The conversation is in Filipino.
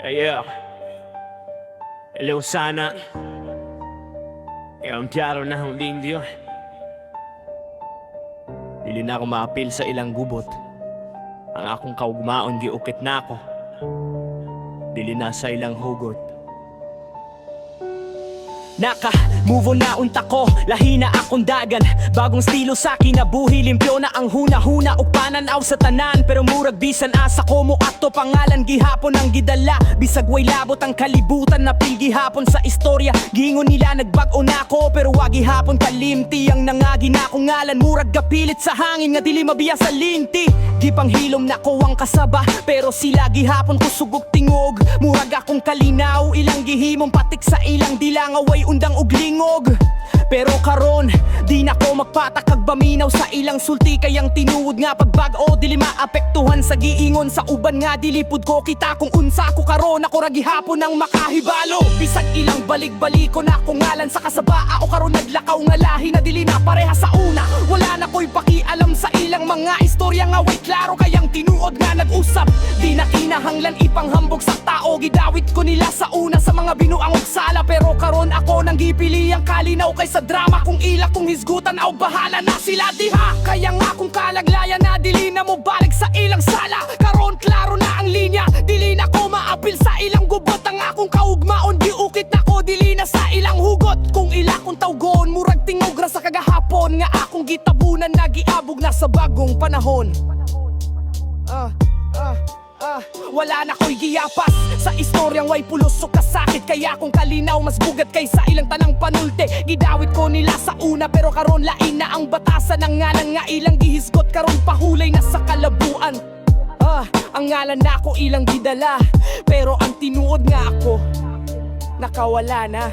Yeah. Hello sana. Ang piyaro na huling diyo. Dili na ako maapil sa ilang gubot. Ang akong kaugmaon giukit na ako. Dili na sa ilang hugot. Naka-move on na unta ko, lahi na akong dagan. Bagong stilo sa kinabuhi, limpyo na ang huna-huna o pananaw sa tanan. Pero murag bisan asa ko mo ato pangalan gihapon ang gidala. Bisag way labot ang kalibutan na pilgihapon sa istorya. Gingon nila nagbag-o na ko, pero wag gihapon kalimti ang nangagi na akong ngalan. Murag gapilit sa hangin nga dili mabiya sa linti. Gipanghilom na ko ang kasaba, pero sila gihapon ko sugog tingog. Murag akong kalinaw, ilang gihimong patik sa ilang dilang away undang og lingog. Pero karon, di na ko magpatakag baminaw sa ilang sulti. Kayang tinuod nga pagbag-o dili maapektuhan sa giingon sa uban nga dilipod ko. Kita kung unsa ko karon, ako ra gihapon ang makahibalo. Bisag ilang balik-baliko na akong ngalan sa kasabaa o karon naglakaw nga lahi na dili na pareha sa una. Wala na ko'y pakialam sa ilang mga istorya nga way klaro. Kayang tinuod nga nag-usap, di na kinahanglan ipanghambog sa tao. Gidawit ko nila sa una sa mga binuang og sala. Pero karon ako nang gipili ang kalinaw kaysa drama. Kung ila kong hisgutan aw bahala na sila diha. Kaya nga kung kalaglayan na dili na mo balik sa ilang sala. Karon klaro na ang linya, dili na ko maapil sa ilang gubot. Ang akong kaugmaon giukit na ko, dili na sa ilang hugot. Kung ila kong tawgon, murag tingog ra sa kagahapon. Nga akong gitabunan na giabog na sa bagong panahon. Wala na ko'y giyapas sa istoryang way pulos o kasakit. Kaya kung kalinaw mas bugat kaysa ilang tanang panulte. Gidawit ko nila sa una, pero karon lain na ang batasan. Ang ngalan nga ilang gihisgot, karon pahulay na sa kalabuan. Ang ngalan na ako ilang gidala, pero ang tinuod nga ako nakawala na.